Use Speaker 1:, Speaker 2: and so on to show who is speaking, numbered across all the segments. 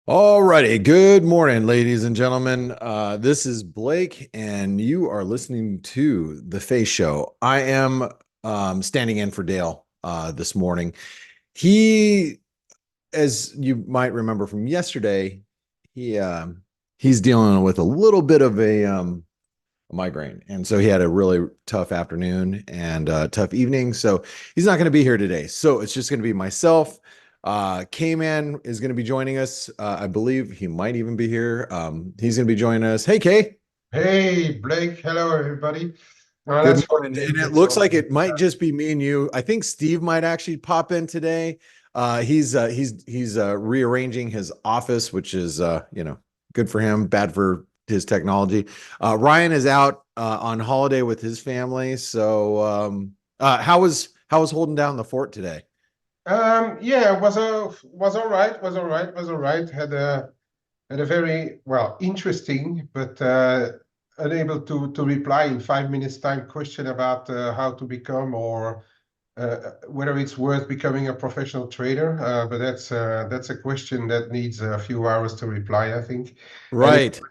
Speaker 1: All righty. Good morning, ladies and gentlemen. This is Blake, and you are listening to the F.A.C.E Show. I am standing in for Dale this morning. He, as you might remember from yesterday, he he's dealing with a little bit of a migraine, and so he had a really tough afternoon and tough evening. So he's not going to be here today. So it's just going to be myself. K-Man is going to be joining us. I believe he might even be here. He's going to be joining us. Hey, K.
Speaker 2: Hey, Blake. Hello, everybody.
Speaker 1: Good
Speaker 2: That's funny
Speaker 1: morning.
Speaker 2: that you
Speaker 1: And it
Speaker 2: get
Speaker 1: looks
Speaker 2: so.
Speaker 1: like it might just be me and you. I think Steve might actually pop in today. He's rearranging his office, which is good for him, bad for his technology. Ryan is out on holiday with his family. So how was holding down the fort today?
Speaker 2: Yeah, it was all right. Was all right. Had a very interesting, but unable to reply in 5 minutes time question about how to become or whether it's worth becoming a professional trader. But that's a question that needs a few hours to reply, I think, and it,
Speaker 1: Right.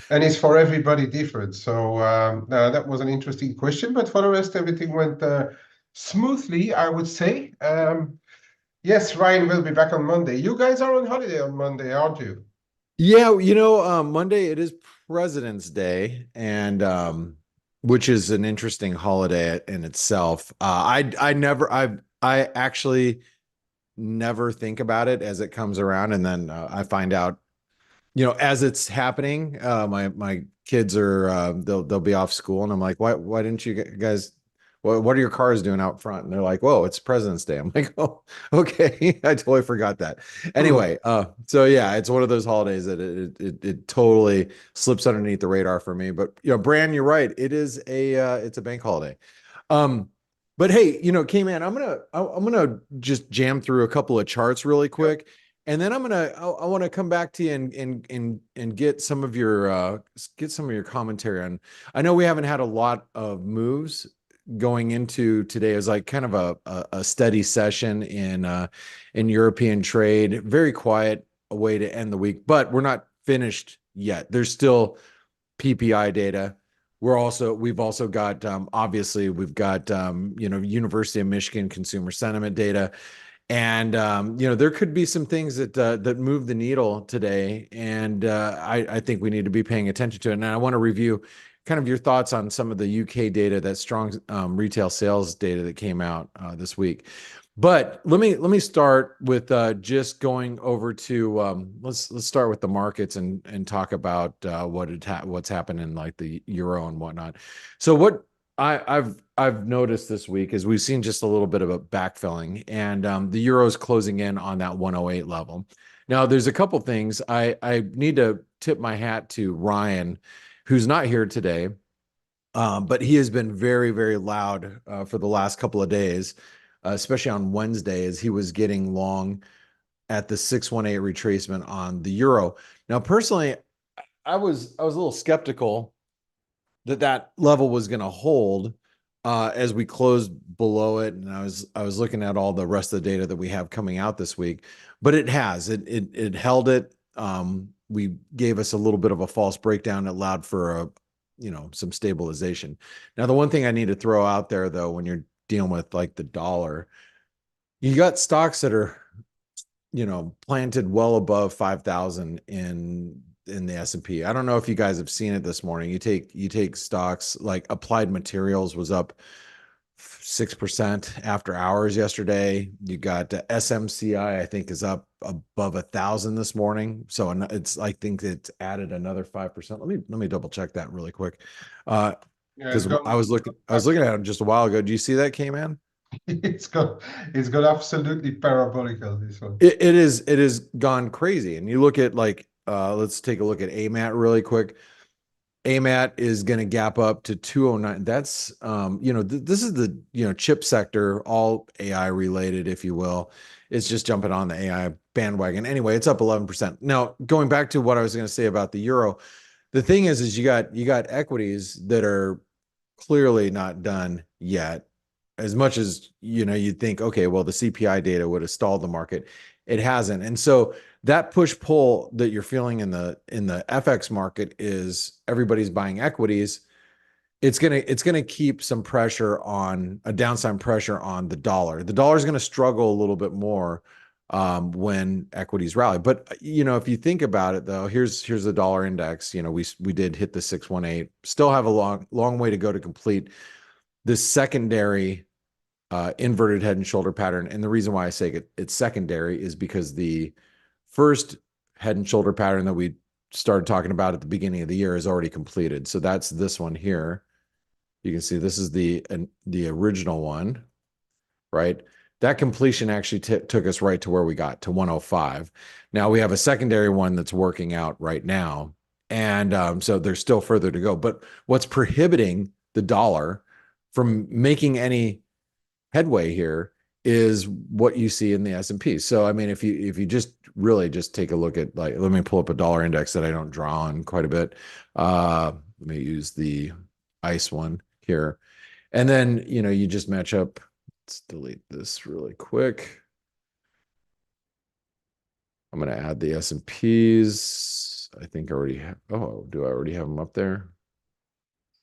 Speaker 2: and it's for everybody different. So that was an interesting question, but for the rest, everything went smoothly, I would say. Yes, Ryan will be back on Monday. You guys are on holiday on Monday, aren't you?
Speaker 1: Yeah, Monday it is President's Day, and which is an interesting holiday in itself. I actually never think about it as it comes around, and then I find out, as it's happening. My kids are they'll be off school, and I'm like, why didn't you guys? What are your cars doing out front? And they're like, whoa, it's President's Day. I'm like, oh, okay. I totally forgot that.
Speaker 2: Hmm.
Speaker 1: Anyway, so yeah, it's one of those holidays that it totally slips underneath the radar for me. But Bran, you're right. It's a bank holiday. Um, but hey, K-Man, I'm gonna just jam through a couple of charts really
Speaker 2: Yeah.
Speaker 1: quick, and then I want to come back to you and get some of your commentary on. I know we haven't had a lot of moves going into today. It was like kind of a steady session in European trade, very quiet way to end the week, but we're not finished yet. There's still PPI data. We've also got obviously we've got University of Michigan consumer sentiment data, and there could be some things that move the needle today, and I think we need to be paying attention to it. And I want to review kind of your thoughts on some of the UK data, that strong retail sales data that came out this week. But let me start with just going over to let's start with the markets and talk about what's happened in like the euro and whatnot. So what I've noticed this week is we've seen just a little bit of a backfilling, and the euro is closing in on that 108 level. Now, there's a couple things I need to tip my hat to Ryan, who's not here today, but he has been very, very loud for the last couple of days, especially on Wednesday, as he was getting long at the 618 retracement on the euro. Now, personally, I was a little skeptical that level was going to hold as we closed below it, and I was looking at all the rest of the data that we have coming out this week, but it held it. We gave us a little bit of a false breakdown. It allowed for some stabilization. Now, the one thing I need to throw out there, though, when you're dealing with like the dollar, you got stocks that are planted well above 5,000 in the S&P. I don't know if you guys have seen it this morning. You take stocks like Applied Materials was up 6% after hours yesterday. You got SMCI, I think, is up above 1,000 this morning. So I think it's added another 5%. Let me double check that really quick.
Speaker 2: Yeah,
Speaker 1: Because I was looking at it just a while ago. Do you see that, K-Man?
Speaker 2: it's got it's got absolutely parabolical, this one.
Speaker 1: It is gone crazy. And you look at like let's take a look at AMAT really quick. AMAT is going to gap up to 209. That's this is the chip sector, all AI related, if you will. It's just jumping on the AI bandwagon. Anyway, it's up 11%. Now, going back to what I was going to say about the euro, the thing is you got equities that are clearly not done yet. As much as you'd think, okay, well, the CPI data would have stalled the market, it hasn't. And so that push pull that you're feeling in the FX market is everybody's buying equities. It's gonna keep some pressure on a downside pressure on the dollar. The dollar is going to struggle a little bit more when equities rally. But if you think about it, though, here's the dollar index. We did hit the 618. Still have a long way to go to complete this secondary inverted head and shoulder pattern. And the reason why I say it's secondary is because the first head and shoulder pattern that we started talking about at the beginning of the year is already completed. So that's this one here. You can see this is the original one, right? That completion actually took us right to where we got to 105. Now we have a secondary one that's working out right now. And so there's still further to go. But what's prohibiting the dollar from making any headway here is what you see in the S&P. So I mean, if you just really just take a look at, like, let me pull up a dollar index that I don't draw on quite a bit. Let me use the ICE one here. And then, you just match up. Let's delete this really quick. I'm going to add the S&Ps. I think I already have, oh, do I already have them up there?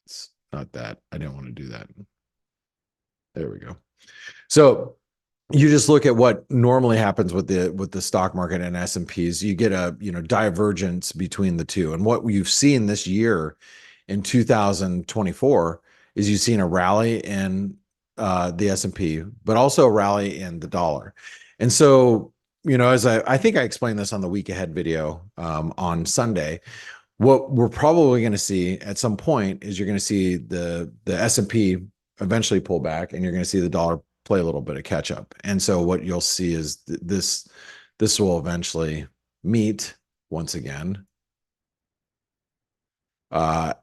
Speaker 1: It's not that. I didn't want to do that. There we go. So you just look at what normally happens with the stock market and S&Ps. You get a divergence between the two. And what you've seen this year in 2024 is you've seen a rally in the S&P, but also a rally in the dollar. And so, as I think I explained this on the week ahead video on Sunday, what we're probably going to see at some point is you're going to see the S&P eventually pull back, and you're going to see the dollar play a little bit of catch up. And so what you'll see is this will eventually meet once again, at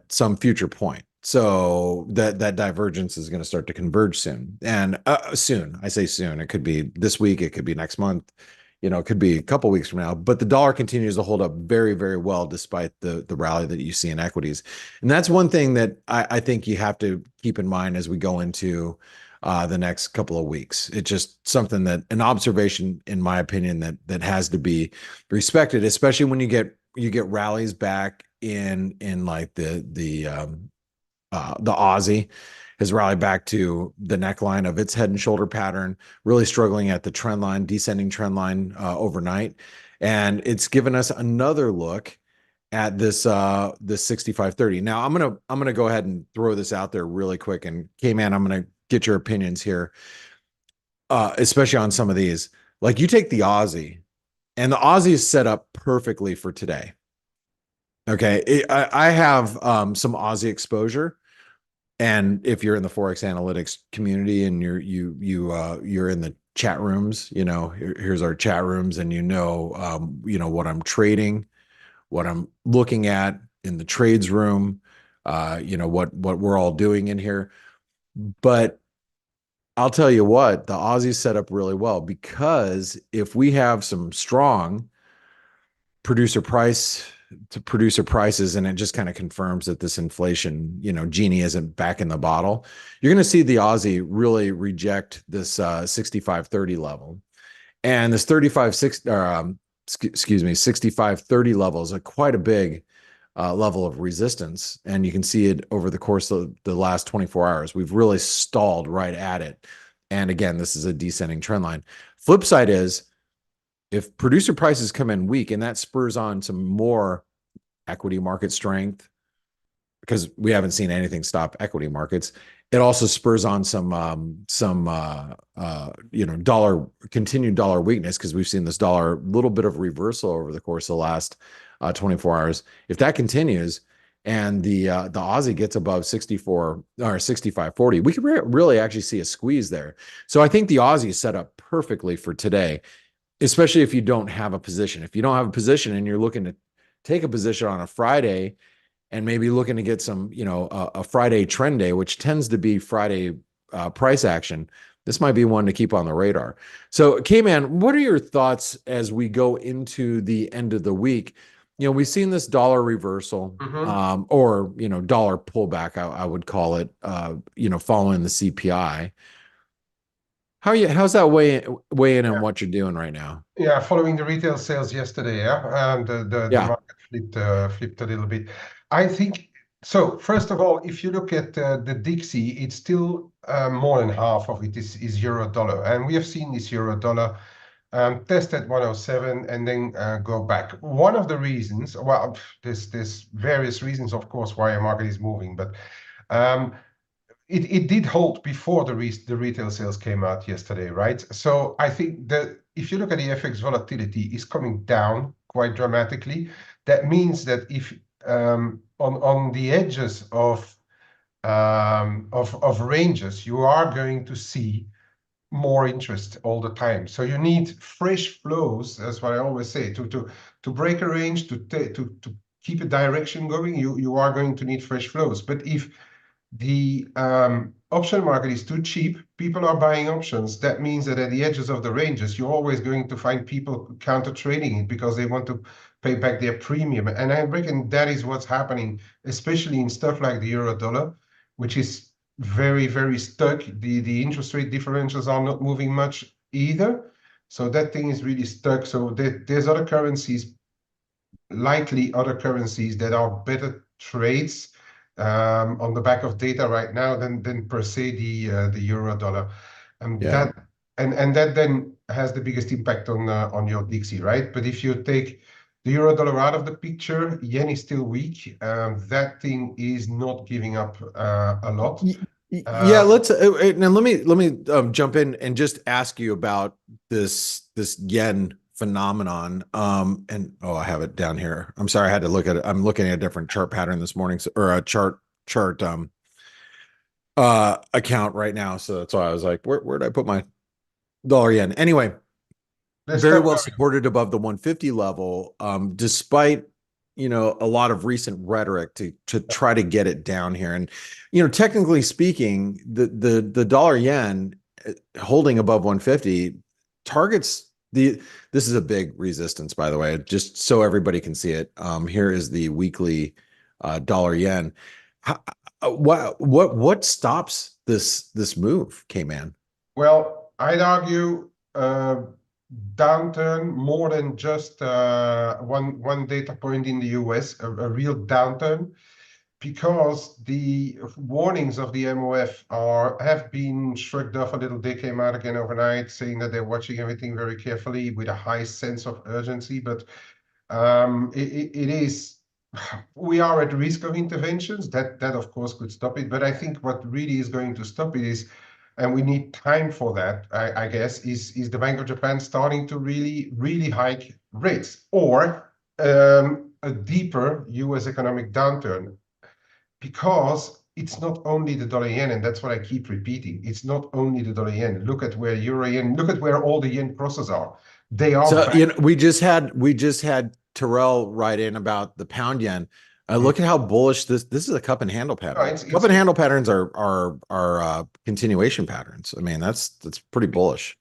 Speaker 1: some future point. So that divergence is going to start to converge soon. And soon, I say soon, it could be this week, it could be next month, it could be a couple weeks from now. But the dollar continues to hold up very, very well despite the rally that you see in equities. And that's one thing that I think you have to keep in mind as we go into the next couple of weeks. It's just something that an observation, in my opinion, that has to be respected, especially when you get rallies back in like the Aussie has rallied back to the neckline of its head and shoulder pattern, really struggling at the trend line, descending trend line overnight. And it's given us another look at this 6530. Now I'm gonna go ahead and throw this out there really quick. And K-Man, I'm gonna get your opinions here, especially on some of these. Like, you take the Aussie, and the Aussie is set up perfectly for today. Okay, I have some Aussie exposure. And if you're in the ForexAnalytix community and you're in the chat rooms, here's our chat rooms, and what I'm trading, what I'm looking at in the trades room, what we're all doing in here. But I'll tell you what, the Aussie's set up really well, because if we have some strong producer prices, and it just kind of confirms that this inflation, genie isn't back in the bottle, you're going to see the Aussie really reject this 6530 level. And this 6530 level is quite a big level of resistance. And you can see it over the course of the last 24 hours. We've really stalled right at it. And again, this is a descending trend line. Flip side is, if producer prices come in weak, and that spurs on some more equity market strength, because we haven't seen anything stop equity markets, it also spurs on some continued dollar weakness, because we've seen this dollar little bit of reversal over the course of the last 24 hours. If that continues and the Aussie gets above 64 or 65.40, we could really actually see a squeeze there. So I think the Aussie is set up perfectly for today, especially if you don't have a position. If you don't have a position and you're looking to take a position on a Friday, and maybe looking to get some, a Friday trend day, which tends to be Friday price action, this might be one to keep on the radar. So, K-Man, what are your thoughts as we go into the end of the week? We've seen this dollar reversal, or, dollar pullback, I would call it, following the CPI. How are you? How's that weigh in on what you're doing right now?
Speaker 2: Yeah, following the retail sales yesterday, yeah, the
Speaker 1: Yeah.
Speaker 2: market flipped a little bit. I think so. First of all, if you look at the Dixie, it's still more than half of it is euro dollar, and we have seen this euro dollar test at 107 and then go back. One of the reasons, well, there's various reasons, of course, why a market is moving, but um, it did hold before the retail sales came out yesterday, right? So I think that if you look at the FX volatility, is coming down quite dramatically. That means that if on the edges of ranges, you are going to see more interest all the time. So you need fresh flows. That's what I always say. To break a range, to keep a direction going, you are going to need fresh flows. But if the option market is too cheap, people are buying options. That means that at the edges of the ranges, you're always going to find people counter trading it because they want to pay back their premium. And I reckon that is what's happening, especially in stuff like the euro dollar, which is very, very stuck. The interest rate differentials are not moving much either. So that thing is really stuck. So there's other currencies, likely other currencies that are better trades on the back of data right now than per se the euro dollar. And
Speaker 1: Yeah.
Speaker 2: that and that then has the biggest impact on your Dixie, right? But if you take the euro dollar out of the picture, yen is still weak. That thing is not giving up a lot.
Speaker 1: Yeah,
Speaker 2: Uh,
Speaker 1: let's now let me jump in and just ask you about this yen phenomenon. And oh, I have it down here. I'm sorry, I had to look at it. I'm looking at a different chart pattern this morning, or a chart account right now. So that's why I was like, where did I put my dollar yen? Anyway,
Speaker 2: let's
Speaker 1: very
Speaker 2: start
Speaker 1: well
Speaker 2: going.
Speaker 1: supported above the 150 level, despite a lot of recent rhetoric to try to get it down here. And technically speaking, the dollar yen holding above 150 targets the. This is a big resistance, by the way, just so everybody can see it. Here is the weekly dollar yen. How, what stops this move, K-Man?
Speaker 2: Well, I'd argue downturn more than just one data point in the US, a real downturn, because the warnings of the MOF have been shrugged off a little. They came out again overnight saying that they're watching everything very carefully with a high sense of urgency, but it is we are at risk of interventions. That of course could stop it, but I think what really is going to stop it is, and we need time for that, I guess, is the Bank of Japan starting to really hike rates, or a deeper US economic downturn, because it's not only the dollar yen, and that's what I keep repeating. It's not only the dollar yen. Look at where euro yen, look at where all the yen crosses are. They are
Speaker 1: So,
Speaker 2: back.
Speaker 1: we just had Terrell write in about the pound yen.
Speaker 2: Mm.
Speaker 1: Look at how bullish this is a cup and handle
Speaker 2: No,
Speaker 1: pattern. Cup and handle patterns are continuation patterns. I mean, that's pretty bullish.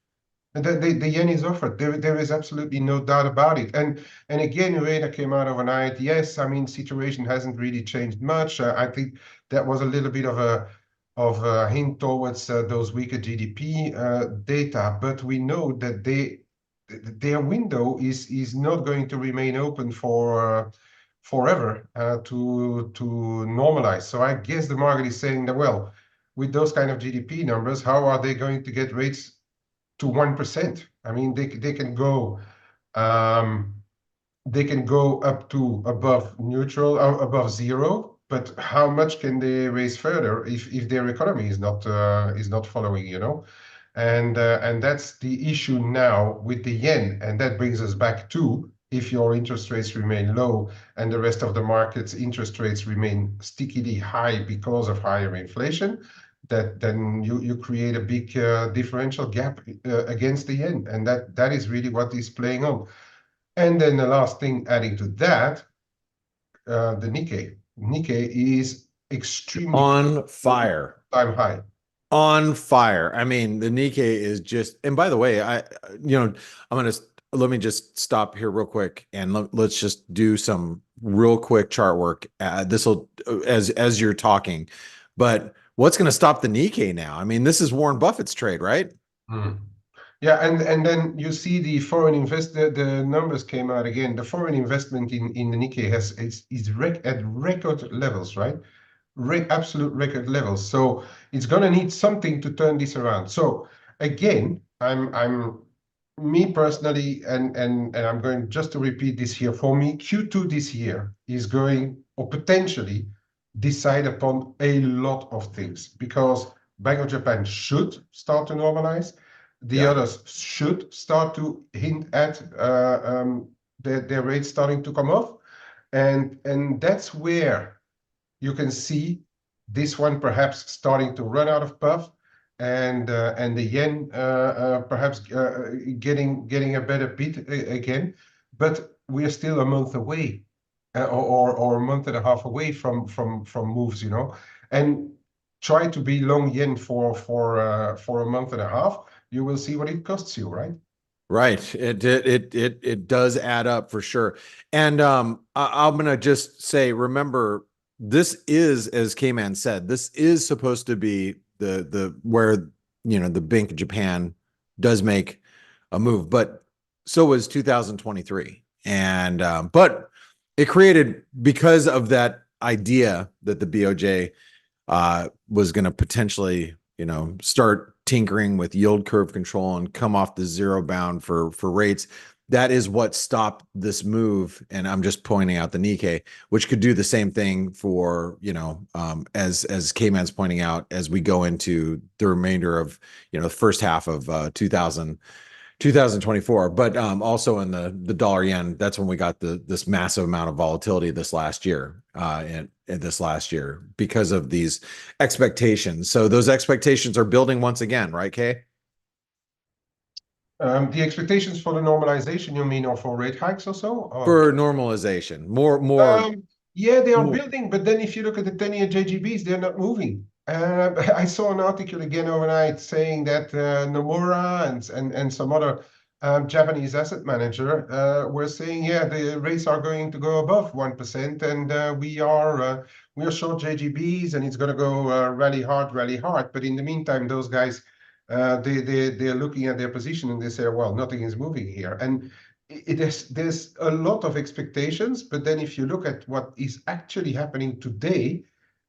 Speaker 2: and the yen is offered. There is absolutely no doubt about it. And again, Ueda came out overnight. Yes, I mean, situation hasn't really changed much. I think that was a little bit of a hint towards those weaker GDP data, but we know that their window is not going to remain open for forever to normalize. So I guess the market is saying that, well, with those kind of GDP numbers, how are they going to get rates to 1%? I mean, um, they can go up to above neutral or above zero, but how much can they raise further if their economy is not following, you know? And that's the issue now with the yen, and that brings us back to, if your interest rates remain low and the rest of the market's interest rates remain stickily high because of higher inflation, that then you create a big differential gap against the yen, and that is really what is playing on. And then the last thing adding to that, the Nikkei. Nikkei is extremely close
Speaker 1: On
Speaker 2: to
Speaker 1: fire.
Speaker 2: time high.
Speaker 1: On fire. I mean, the Nikkei is just, and by the way, I'm gonna let me just stop here real quick and let's just do some real quick chart work. This will as you're talking, but what's going to stop the Nikkei now? I mean, this is Warren Buffett's trade, right?
Speaker 2: Mm. Yeah, and then you see the foreign invest the numbers came out again. The foreign investment in the Nikkei at record levels, right? Absolute record levels. So it's going to need something to turn this around. So again, I'm me personally, and I'm going just to repeat this here. For me, Q2 this year is going or potentially decide upon a lot of things because Bank of Japan should start to normalize. The
Speaker 1: Yeah.
Speaker 2: others should start to hint at their rates starting to come off, and that's where you can see this one perhaps starting to run out of puff, and the yen perhaps getting a better beat again. But we are still a month away, or a month and a half away from moves, and try to be long yen for a month and a half. You will see what it costs you, right?
Speaker 1: Right. It does add up for sure. And I'm gonna just say, remember, this is, as K-Man said, this is supposed to be the where the Bank of Japan does make a move, but so was 2023. And but it created, because of that idea that the BOJ was going to potentially, start tinkering with yield curve control and come off the zero bound for rates. That is what stopped this move. And I'm just pointing out the Nikkei, which could do the same thing for, as K-Man's pointing out, as we go into the remainder of, the first half of 2024, but also in the dollar yen, that's when we got this massive amount of volatility this last year, and this last year, because of these expectations. So those expectations are building once again, right, Kay?
Speaker 2: The expectations for the normalization, you mean, or for rate hikes or so? Or
Speaker 1: For normalization,
Speaker 2: Um, yeah, they are
Speaker 1: more.
Speaker 2: building, but then if you look at the 10-year JGBs, they're not moving. I saw an article again overnight saying that Nomura and some other Japanese asset manager were saying, yeah, the rates are going to go above 1%, and we are short JGBs, and it's going to go rally hard, rally hard. But in the meantime, those guys they're looking at their position and they say, well, nothing is moving here, and there's a lot of expectations, but then if you look at what is actually happening today,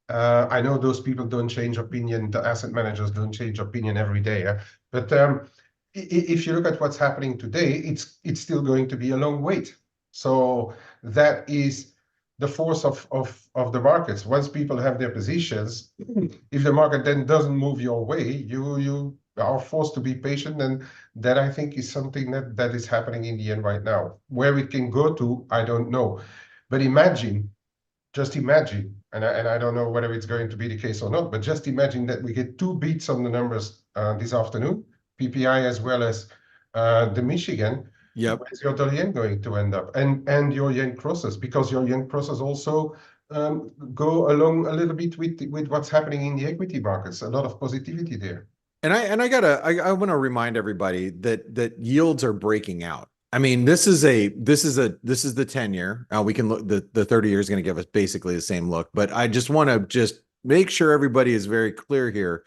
Speaker 2: I know those people don't change opinion, the asset managers don't change opinion every day, but if you look at what's happening today, it's still going to be a long wait. So that is the force of the markets. Once people have their positions, if the market then doesn't move your way, you are forced to be patient, and that I think is something that is happening in the end right now. Where it can go to, I don't know. But just imagine, and I don't know whether it's going to be the case or not, but just imagine that we get two beats on the numbers this afternoon, PPI as well as the Michigan.
Speaker 1: Yep.
Speaker 2: Where's your dollar yen going to end up? And your yen crosses, because your yen crosses also go along a little bit with what's happening in the equity markets. A lot of positivity there.
Speaker 1: And I want to remind everybody that yields are breaking out. I mean, this is the 10-year. We can look, the 30-year is going to give us basically the same look, but I just want to just make sure everybody is very clear here.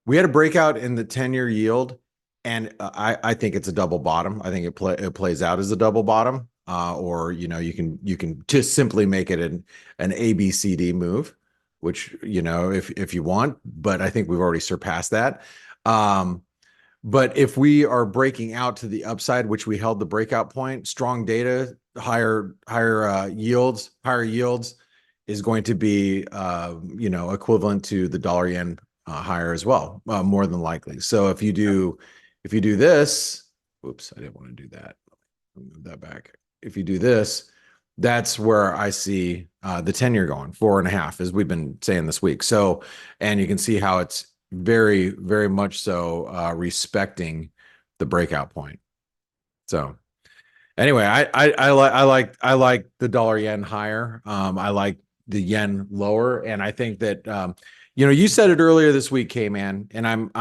Speaker 1: We had a breakout in the 10-year yield, and I think it's a double bottom. I think it plays out as a double bottom, or you can just simply make it an ABCD move, which if you want, but I think we've already surpassed that. But if we are breaking out to the upside, which we held the breakout point, strong data, higher yields is going to be equivalent to the dollar yen higher as well, more than likely. So if you do this, whoops, I didn't want to do that. I'll move that back. If you do this, that's where I see the 10-year going 4.5, as we've been saying this week. So, and you can see how it's very, very much so respecting the breakout point. So anyway, I like the dollar yen higher. I like the yen lower, and I think that you said it earlier this week, K-Man, and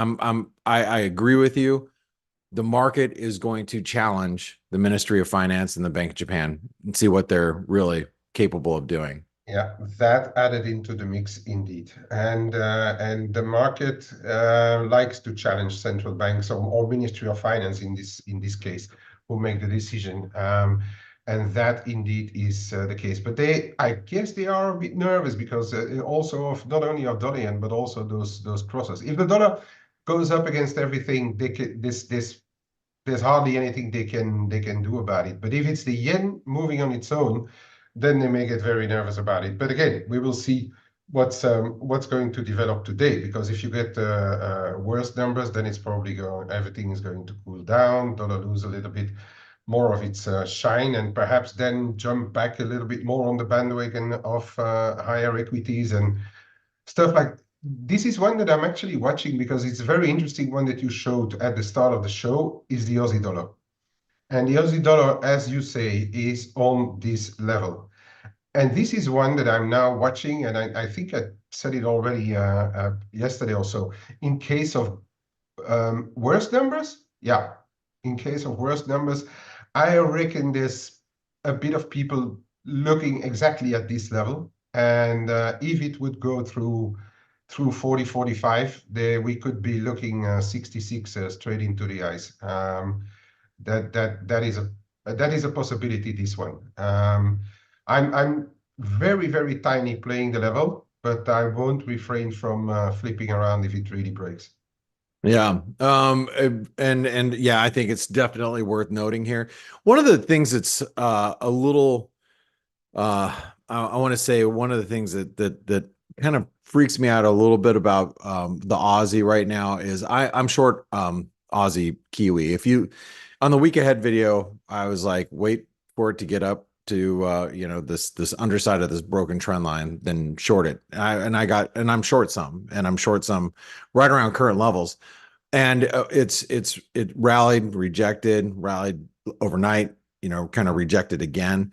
Speaker 1: I agree with you. The market is going to challenge the Ministry of Finance and the Bank of Japan and see what they're really capable of doing.
Speaker 2: Yeah, that added into the mix indeed, and the market likes to challenge central banks or Ministry of Finance in this case, who make the decision, and that indeed is the case. But I guess, they are a bit nervous because also of not only of dollar yen but also those crosses. If the dollar goes up against everything, there's hardly anything they can do about it. But if it's the yen moving on its own, then they may get very nervous about it. But again, we will see what's going to develop today. Because if you get worse numbers, then it's probably everything is going to cool down. Dollar lose a little bit more of its shine, and perhaps then jump back a little bit more on the bandwagon of higher equities and stuff like. This is one that I'm actually watching because it's a very interesting one that you showed at the start of the show, is the Aussie dollar. And the Aussie dollar, as you say, is on this level. And this is one that I'm now watching, and I think I said it already yesterday also. In case of worse numbers, yeah, in case of worse numbers, I reckon there's a bit of people looking exactly at this level. And if it would go through 40, 45, there we could be looking 66 straight into the eyes. That is a possibility. This one, I'm very very tiny playing the level, but I won't refrain from flipping around if it really breaks.
Speaker 1: Yeah. And yeah, I think it's definitely worth noting here. One of the things that's a little I want to say one of the things that kind of freaks me out a little bit about the Aussie right now is I'm short Aussie Kiwi. If you on the week ahead video, I was like, wait for it to get up to this underside of this broken trend line, then short it. And I'm short some, and I'm short some right around current levels. And it rallied overnight, kind of rejected again.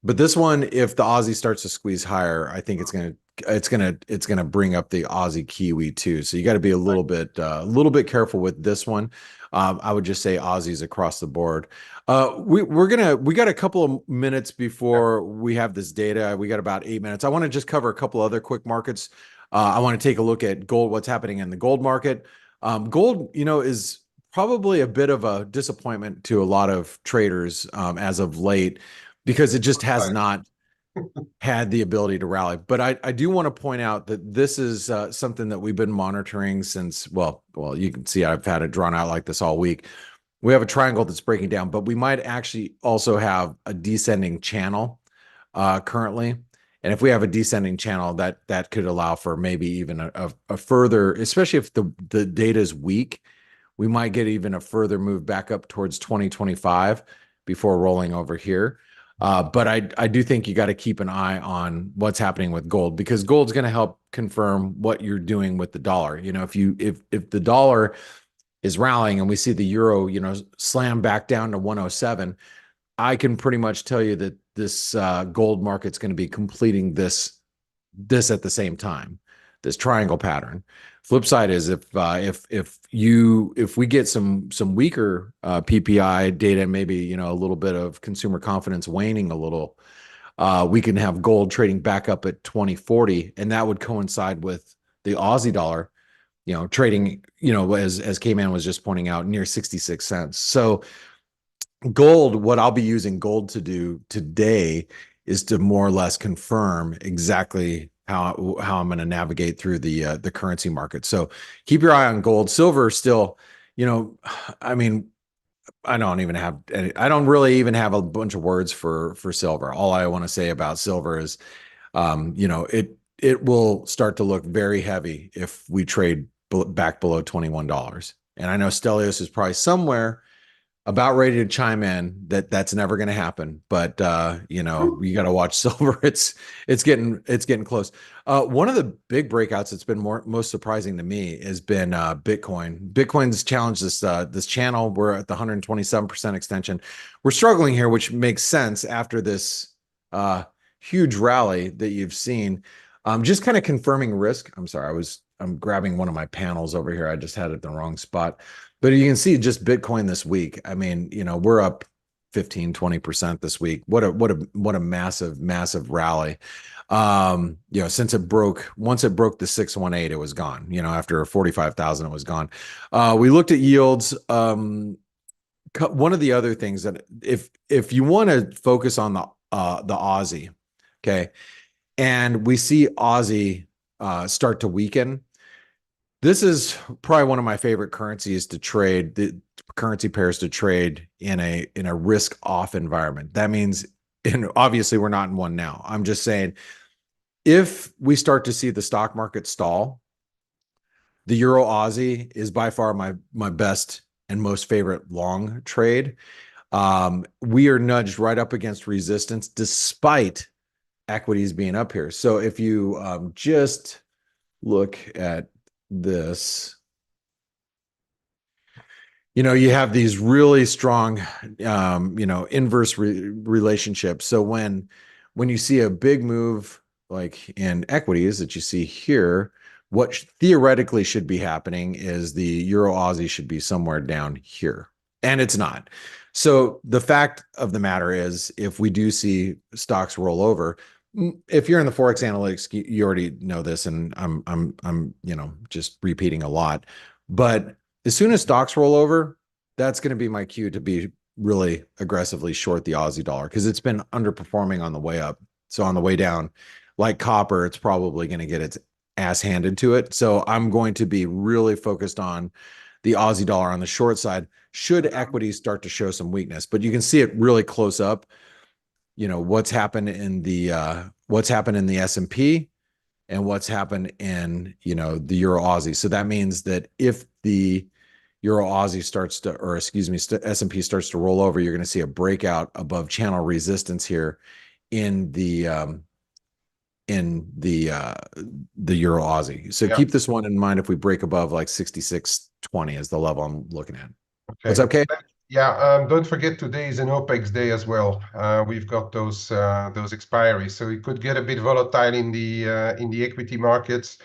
Speaker 1: But this one, if the Aussie starts to squeeze higher, I think it's gonna bring up the Aussie Kiwi too. So you got to be a little bit careful with this one. I would just say Aussies across the board. We got a couple of minutes
Speaker 2: Yeah,
Speaker 1: before we have this data. We got about 8 minutes. I want to just cover a couple other quick markets. I want to take a look at gold, what's happening in the gold market. Gold, is probably a bit of a disappointment to a lot of traders as of late because it just has
Speaker 2: fine.
Speaker 1: not had the ability to rally. But I do want to point out that this is something that we've been monitoring since, well, you can see I've had it drawn out like this all week. We have a triangle that's breaking down, but we might actually also have a descending channel currently. And if we have a descending channel, that could allow for maybe even a further, especially if the data is weak, we might get even a further move back up towards 2025 before rolling over here. But I do think you got to keep an eye on what's happening with gold, because gold's going to help confirm what you're doing with the dollar. If the dollar is rallying and we see the euro, slam back down to 107, I can pretty much tell you that this gold market's going to be completing this at the same time, this triangle pattern. Flip side is if we get some weaker PPI data, maybe a little bit of consumer confidence waning a little, we can have gold trading back up at 2040, and that would coincide with the Aussie dollar, trading, as K-Man was just pointing out, near 66 cents. So gold, what I'll be using gold to do today is to more or less confirm exactly how I'm going to navigate through the currency market. So keep your eye on gold. Silver still, I mean, I don't really even have a bunch of words for silver. All I want to say about silver is, it will start to look very heavy if we trade back below $21. And I know Stelios is probably somewhere about ready to chime in that's never going to happen, but you got to watch silver. It's getting close. One of the big breakouts that's been most surprising to me has been Bitcoin's challenged this channel. We're at the 127% extension. We're struggling here, which makes sense after this huge rally that you've seen. Just kind of confirming risk. I'm sorry, I'm grabbing one of my panels over here. I just had it in the wrong spot. But you can see just Bitcoin this week. I mean, we're up 15-20% this week. What a massive rally. Since once it broke the 618, it was gone. After 45,000, it was gone. We looked at yields. One of the other things that if you want to focus on the Aussie, okay, and we see Aussie start to weaken, this is probably one of my favorite currencies to trade, the currency pairs to trade in a risk off environment. That means, and obviously we're not in one now. I'm just saying, if we start to see the stock market stall, the Euro Aussie is by far my best and most favorite long trade. We are nudged right up against resistance despite equities being up here. So if you just look at this, you have these really strong, inverse relationships. So when you see a big move like in equities that you see here, what theoretically should be happening is the Euro Aussie should be somewhere down here, and it's not. So the fact of the matter is, if we do see stocks roll over, if you're in the ForexAnalytix, you already know this, and I'm just repeating a lot, but as soon as stocks roll over, that's going to be my cue to be really aggressively short the Aussie dollar, because it's been underperforming on the way up. So on the way down, like copper, it's probably going to get its ass handed to it. So I'm going to be really focused on the Aussie dollar on the short side should equities start to show some weakness. But you can see it really close up. What's happened in the S&P and what's happened in the Euro Aussie. So that means that if the Euro Aussie starts to, or excuse me, S&P starts to roll over, you're going to see a breakout above channel resistance here in the Euro Aussie. So
Speaker 2: Yeah.
Speaker 1: keep this one in mind. If we break above like 66.20 is the level I'm looking at. What's
Speaker 2: Okay.
Speaker 1: up, Kate?
Speaker 2: Yeah. Don't forget today is an OPEX day as well. We've got those expiries, so it could get a bit volatile in the equity markets.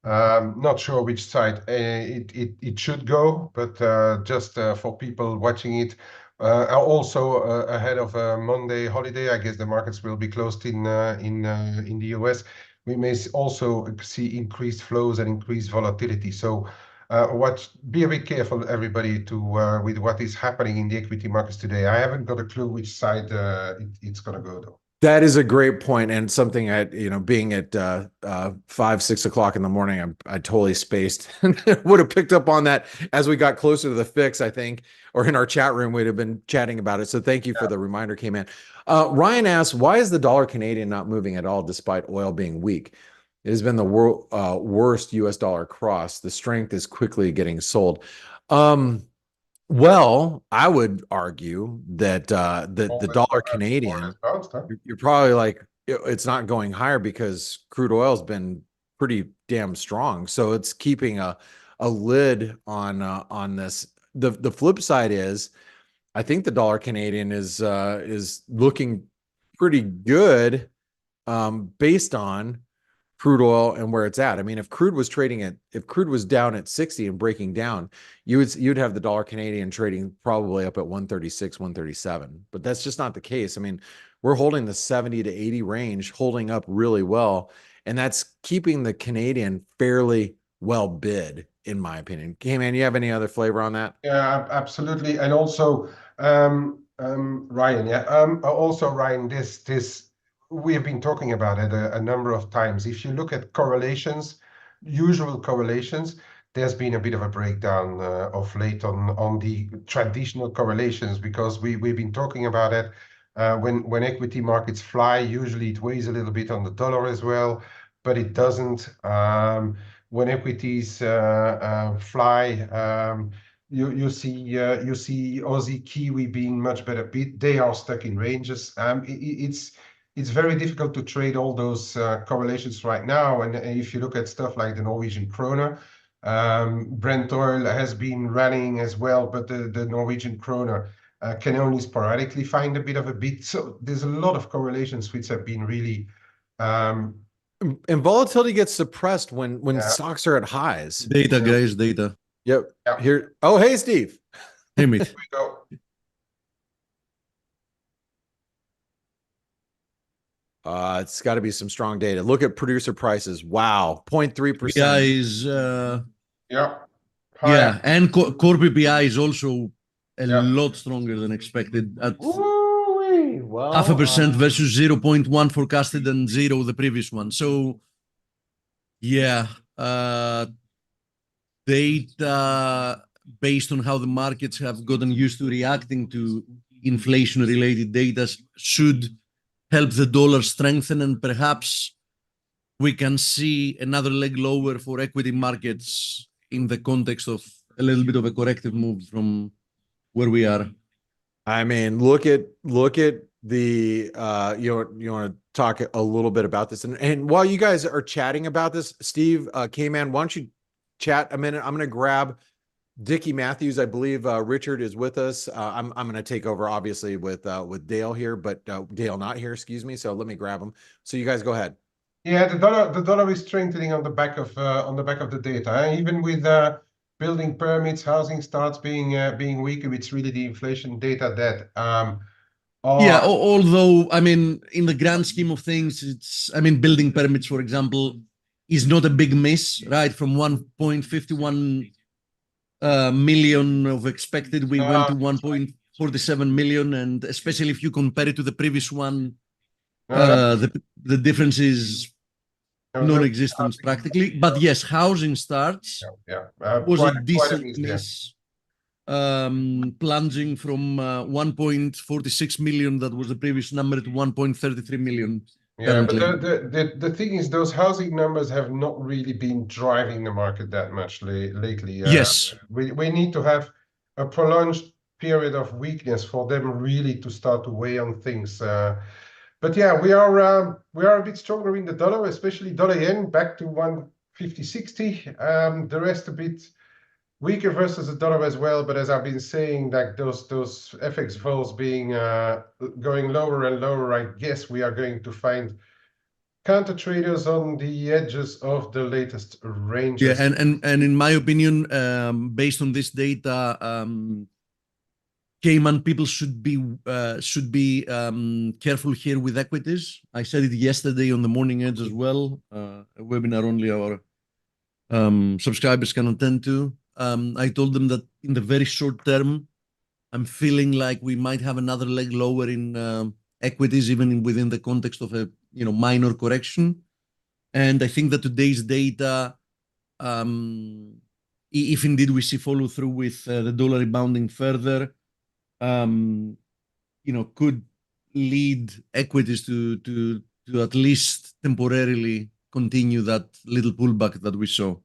Speaker 2: Not sure which side it should go, but just for people watching it. Also ahead of a Monday holiday, I guess the markets will be closed in the US. We may also see increased flows and increased volatility. So be a bit careful, everybody, with what is happening in the equity markets today. I haven't got a clue which side it's going to go though.
Speaker 1: That is a great point, and something being at 5-6 o'clock in the morning, I totally spaced and would have picked up on that as we got closer to the fix, I think, or in our chat room, we'd have been chatting about it. So thank you for the reminder, came in. Ryan asks, why is the dollar Canadian not moving at all despite oil being weak? It has been the worst US dollar cross. The strength is quickly getting sold. Well, I would argue that the dollar Canadian,
Speaker 2: Bounced, huh?
Speaker 1: you're probably like, it's not going higher because crude oil's been pretty damn strong. So it's keeping a lid on this. The flip side is, I think the dollar Canadian is looking pretty good based on crude oil and where it's at. I mean, if crude was down at 60 and breaking down, you'd have the dollar Canadian trading probably up at 136, 137. But that's just not the case. I mean, we're holding the 70 to 80 range, holding up really well, and that's keeping the Canadian fairly well bid, in my opinion. Hey man, you have any other flavor on that?
Speaker 2: Yeah, absolutely. And also, Ryan, yeah, also Ryan, this we have been talking about it a number of times. If you look at correlations, usual correlations, there's been a bit of a breakdown of late on the traditional correlations because we've been talking about it. When equity markets fly, usually it weighs a little bit on the dollar as well, but it doesn't. When equities fly, you see Aussie Kiwi being much better bid. They are stuck in ranges. It's very difficult to trade all those correlations right now. And if you look at stuff like the Norwegian kroner, Brent oil has been rallying as well, but the Norwegian kroner can only sporadically find a bit of a bid. So there's a lot of correlations which have been really um,
Speaker 1: And volatility gets suppressed when
Speaker 2: yeah,
Speaker 1: stocks are at highs.
Speaker 3: Data, guys, data.
Speaker 1: Yep.
Speaker 2: yeah.
Speaker 1: Here. Oh, hey, Steve.
Speaker 3: Hey, mate.
Speaker 2: We go.
Speaker 1: It's got to be some strong data. Look at producer prices. Wow, 0.3%.
Speaker 3: PPI is
Speaker 2: Yeah, higher.
Speaker 3: yeah, and core PPI is also a
Speaker 2: Yeah.
Speaker 3: lot stronger than expected at
Speaker 1: Woo-wee.
Speaker 3: half a
Speaker 1: Well,
Speaker 3: percent versus 0.1 forecasted and zero the previous one. So yeah, data based on how the markets have gotten used to reacting to inflation related data should help the dollar strengthen, and perhaps we can see another leg lower for equity markets in the context of a little bit of a corrective move from where we are.
Speaker 1: I mean, look at the you want to talk a little bit about this, and while you guys are chatting about this, Steve, K-Man, why don't you chat a minute? I'm going to grab Dickie Matthews. I believe Richard is with us. I'm going to take over, obviously, with Dale here, but Dale not here. Excuse me. So let me grab him. So you guys go ahead.
Speaker 2: Yeah, the dollar is strengthening on the back of the data. Even with building permits, housing starts being weaker. It's really the inflation data that
Speaker 3: Yeah,
Speaker 2: are
Speaker 3: although I mean, in the grand scheme of things, it's I mean, building permits, for example, is not a big miss, right? From 1.51 million of expected, we went to 1.47 million, and especially if you compare it to the previous one,
Speaker 2: no, no,
Speaker 3: the difference is
Speaker 2: no, look,
Speaker 3: non-existent practically. But yes, housing starts
Speaker 2: yeah,
Speaker 3: was a
Speaker 2: quite a
Speaker 3: decent
Speaker 2: miss there.
Speaker 3: miss, plunging from 1.46 million, that was the previous number, to 1.33 million
Speaker 2: Yeah, but
Speaker 3: currently.
Speaker 2: the thing is, those housing numbers have not really been driving the market that much lately.
Speaker 3: Yes.
Speaker 2: We need to have a prolonged period of weakness for them really to start to weigh on things. But yeah, we are a bit stronger in the dollar, especially dollar yen back to 150.60. The rest a bit weaker versus the dollar as well. But as I've been saying, like those FX vols being going lower and lower, I guess we are going to find counter traders on the edges of the latest
Speaker 3: Yeah,
Speaker 2: ranges.
Speaker 3: and in my opinion, based on this data, Cayman people should be careful here with equities. I said it yesterday on the morning edge as well, a webinar only our subscribers can attend to. I told them that in the very short term, I'm feeling like we might have another leg lower in equities, even within the context of a minor correction. And I think that today's data, if indeed we see follow through with the dollar rebounding further, um, could lead equities to at least temporarily continue that little pullback that we saw.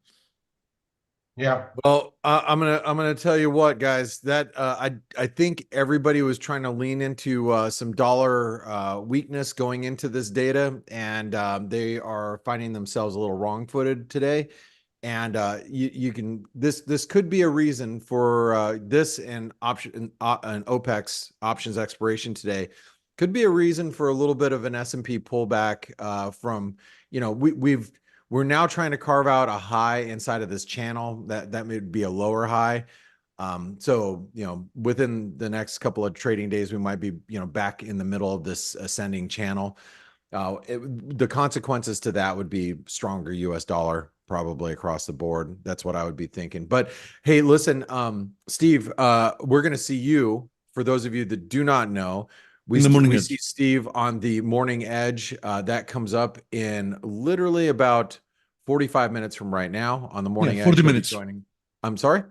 Speaker 2: Yeah,
Speaker 1: Well, I'm gonna tell you what, guys. That I think everybody was trying to lean into some dollar weakness going into this data, and they are finding themselves a little wrong-footed today. And you can this could be a reason for this and and OPEX options expiration today could be a reason for a little bit of an S&P pullback from we're now trying to carve out a high inside of this channel that may be a lower high. So within the next couple of trading days, we might be back in the middle of this ascending channel. The consequences to that would be stronger US dollar probably across the board. That's what I would be thinking. But hey, listen, Steve, we're going to see you. For those of you that do not know,
Speaker 3: In the morning
Speaker 1: we
Speaker 3: edge.
Speaker 1: see Steve on the morning edge. That comes up in literally about 45 minutes from right now on the
Speaker 3: Yeah,
Speaker 1: morning
Speaker 3: 40
Speaker 1: edge. He'll be
Speaker 3: minutes.
Speaker 1: joining. I'm sorry?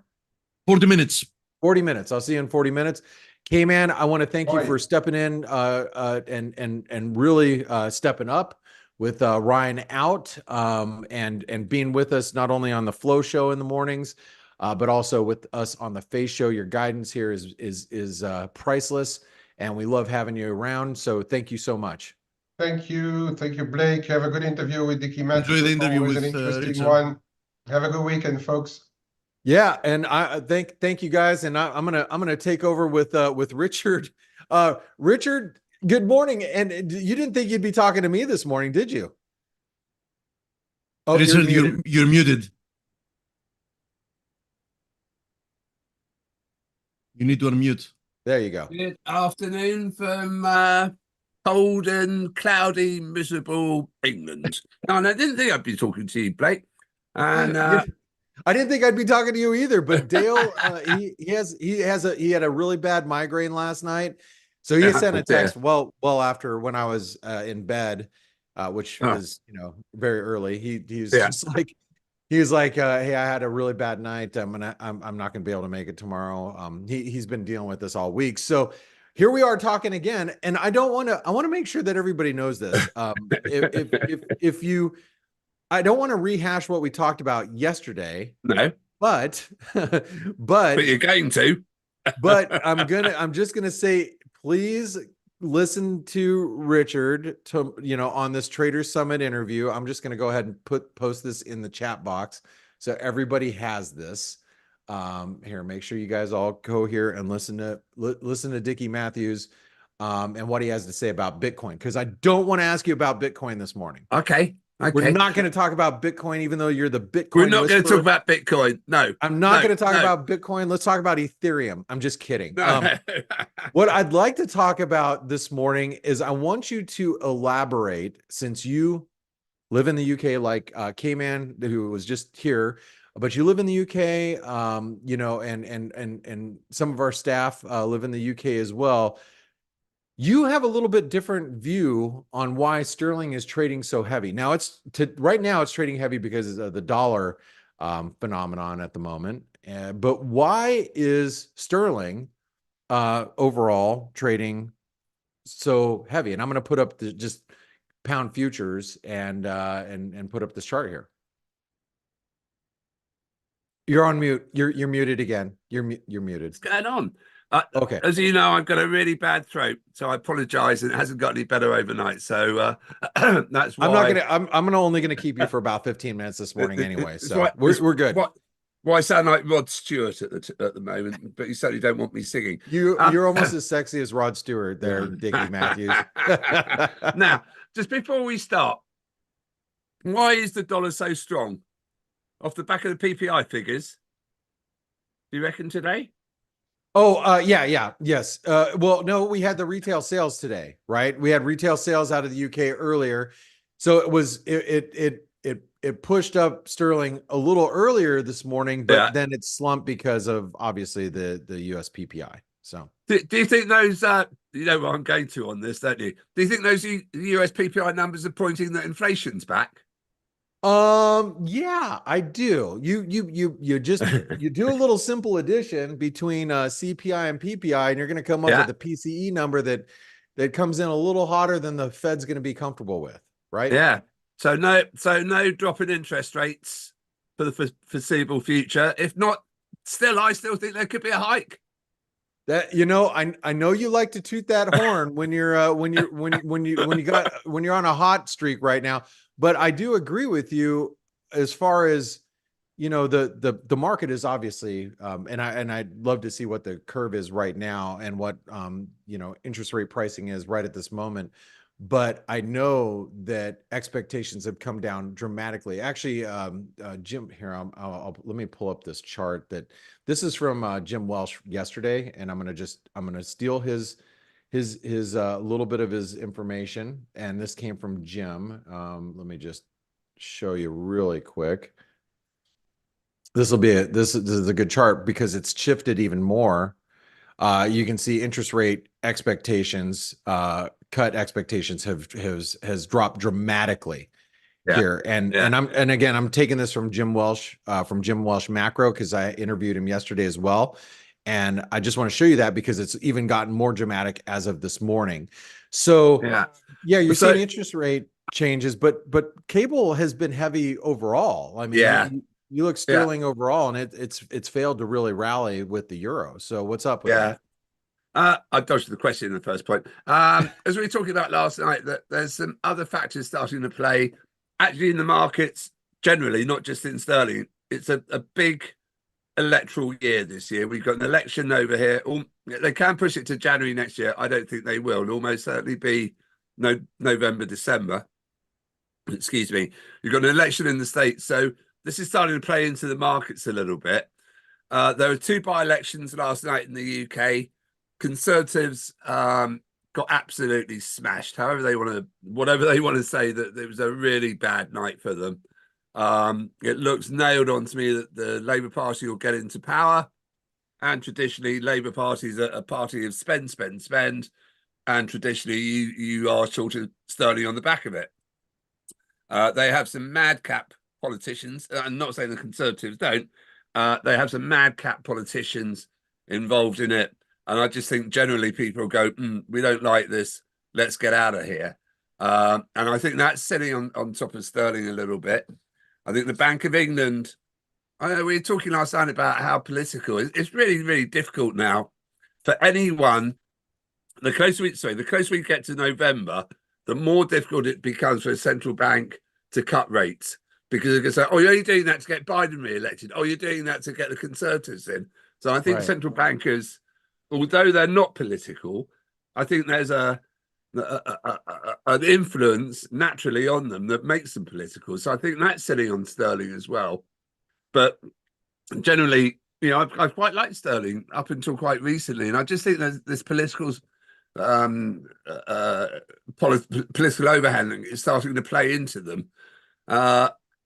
Speaker 3: 40 minutes.
Speaker 1: 40 minutes. I'll see you in 40 minutes. K-Man, I want to thank you
Speaker 2: right.
Speaker 1: for stepping in and really stepping up with Ryan out and being with us not only on the Flow Show in the mornings, but also with us on the F.A.C.E Show. Your guidance here is priceless, and we love having you around. So thank you so much.
Speaker 2: Thank you, Blake. Have a good interview with Dickie
Speaker 3: Enjoy
Speaker 2: Matthews.
Speaker 3: the interview
Speaker 2: Always an
Speaker 3: with
Speaker 2: interesting
Speaker 3: Richard.
Speaker 2: one. Have a good weekend, folks.
Speaker 1: Yeah, and I thank you guys, and I'm gonna take over with Richard. Richard, good morning. And you didn't think you'd be talking to me this morning, did you? Oh, you're
Speaker 3: Richard,
Speaker 1: muted.
Speaker 3: you're muted. You need to unmute.
Speaker 1: There you go.
Speaker 4: Good afternoon from cold and cloudy, miserable England. No, and I didn't think I'd be talking to you, Blake. And
Speaker 1: I didn't think I'd be talking to you either, but Dale, he had a really bad migraine last night. So he sent a text well after when I was in bed, which was, very early. He's just like, he was like, hey, I had a really bad night. I'm not gonna be able to make it tomorrow. He's been dealing with this all week. So here we are talking again, and I want to make sure that everybody knows this. If you, I don't want to rehash what we talked about yesterday.
Speaker 4: No,
Speaker 1: but
Speaker 4: you're going to.
Speaker 1: But I'm just gonna say, please listen to Richard on this Trader Summit interview. I'm just gonna go ahead and post this in the chat box so everybody has this. Here, make sure you guys all go here and listen to Dickie Matthews and what he has to say about Bitcoin, because I don't want to ask you about Bitcoin this morning.
Speaker 4: Okay.
Speaker 1: We're not going to talk about Bitcoin, even though you're the Bitcoin.
Speaker 4: We're not going to talk about Bitcoin. No,
Speaker 1: I'm not going to talk about Bitcoin. Let's talk about Ethereum. I'm just kidding. What I'd like to talk about this morning is I want you to elaborate, since you live in the UK, like K-Man, who was just here, but you live in the UK, and some of our staff live in the UK as well. You have a little bit different view on why sterling is trading so heavy. Now right now it's trading heavy because of the dollar phenomenon at the moment. But why is sterling overall trading so heavy? And I'm going to put up just pound futures and put up this chart here. You're on mute. You're muted again. You're muted.
Speaker 4: What's going on?
Speaker 1: Okay.
Speaker 4: As you know, I've got a really bad throat, so I apologize. It hasn't got any better overnight, so that's why
Speaker 1: I'm only gonna keep you for about 15 minutes this morning anyway. So we're good.
Speaker 4: Why I sound like Rod Stewart at the moment, but you certainly don't want me singing.
Speaker 1: You're almost as sexy as Rod Stewart there, Dickie Matthews.
Speaker 4: Now, just before we start, why is the dollar so strong? Off the back of the PPI figures, do you reckon today?
Speaker 1: Oh, yes. Well, no, we had the retail sales today, right? We had retail sales out of the UK earlier, so it pushed up sterling a little earlier this morning, but then it slumped because of obviously the US PPI. So,
Speaker 4: do you think those? You know what I'm going to on this, don't you? Do you think those US PPI numbers are pointing that inflation's back?
Speaker 1: Yeah, I do. You do a little simple addition between CPI and PPI, and you're going to come up with a PCE number that comes in a little hotter than the Fed's going to be comfortable with, right?
Speaker 4: Yeah. So no drop in interest rates for the foreseeable future. If not, I still think there could be a hike.
Speaker 1: That I know you like to toot that horn when you're when you're on a hot streak right now. But I do agree with you as far as, the market is obviously, and I'd love to see what the curve is right now and what, interest rate pricing is right at this moment. But I know that expectations have come down dramatically. Actually, Jim, here, let me pull up this chart this is from Jim Welsh yesterday, and I'm going to steal his little bit of his information, and this came from Jim. Let me just show you really quick. This is a good chart because it's shifted even more. You can see interest rate expectations, cut expectations has dropped dramatically here. And again, I'm taking this from Jim Welsh Macro, because I interviewed him yesterday as well. And I just want to show you that because it's even gotten more dramatic as of this morning. So you're seeing interest rate changes, but cable has been heavy overall. I mean, you look sterling overall, and it's failed to really rally with the euro. So what's up with that?
Speaker 4: I dodged the question in the first point. As we were talking about last night, that there's some other factors starting to play actually in the markets generally, not just in sterling. It's a big electoral year this year. We've got an election over here. They can push it to January next year. I don't think they will. It'll almost certainly be November, December. Excuse me. You've got an election in the States. So this is starting to play into the markets a little bit. There were two by-elections last night in the UK. Conservatives got absolutely smashed. However they want to, whatever they want to say, that it was a really bad night for them. It looks nailed on to me that the Labour Party will get into power, and traditionally Labour Party is a party of spend, spend, spend, and traditionally you are shorted sterling on the back of it. They have some madcap politicians. I'm not saying the Conservatives don't. They have some madcap politicians involved in it. And I just think generally people go, we don't like this. Let's get out of here. And I think that's sitting on top of sterling a little bit. I think the Bank of England, I know we were talking last night about how political it's really, really difficult now for anyone. The closer we get to November, the more difficult it becomes for a central bank to cut rates, because they can say, "Oh, you're only doing that to get Biden re-elected. Oh, you're doing that to get the Conservatives in." So I think central bankers, although they're not political, I think there's an influence naturally on them that makes them political. So I think that's sitting on sterling as well. But generally, I've quite liked sterling up until quite recently, and I just think there's this political overhang is starting to play into them,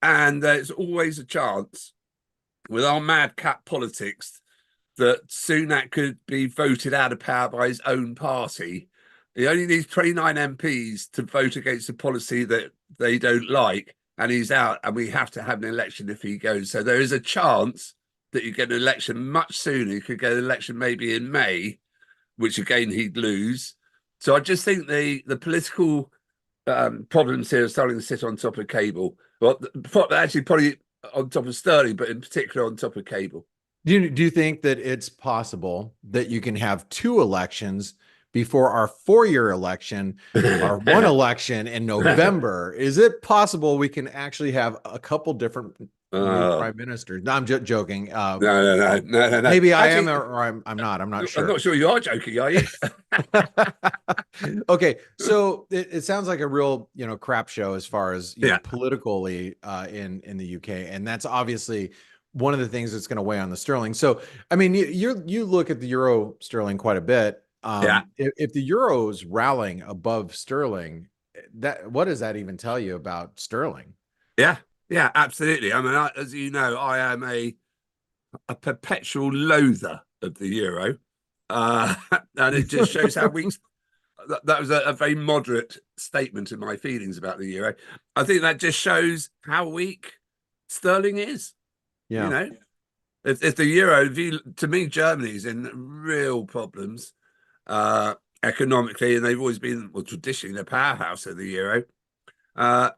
Speaker 4: and there's always a chance with our madcap politics that Sunak could be voted out of power by his own party. He only needs 29 MPs to vote against a policy that they don't like, and he's out, and we have to have an election if he goes. So there is a chance that you get an election much sooner. You could get an election maybe in May, which again he'd lose. So I just think the political problems here are starting to sit on top of cable. Well, actually probably on top of sterling, but in particular on top of cable.
Speaker 1: Do you think that it's possible that you can have two elections before our 4-year election, our one election in November? Is it possible we can actually have a couple different new prime ministers? No, I'm just joking.
Speaker 4: No.
Speaker 1: Maybe I am, or I'm not. I'm not sure.
Speaker 4: I'm not sure you are joking, are you?
Speaker 1: Okay, so it sounds like a real crap show as far as politically in the UK, and that's obviously one of the things that's going to weigh on the sterling. So I mean, you look at the euro sterling quite a bit. If the euro's rallying above sterling, what does that even tell you about sterling?
Speaker 4: Yeah, absolutely. I mean, as you know, I am a perpetual loather of the euro, and it just shows how weak. That was a very moderate statement in my feelings about the euro. I think that just shows how weak sterling is.
Speaker 1: Yeah.
Speaker 4: If the euro, to me, Germany's in real problems economically, and they've always been, well, traditionally the powerhouse of the euro. I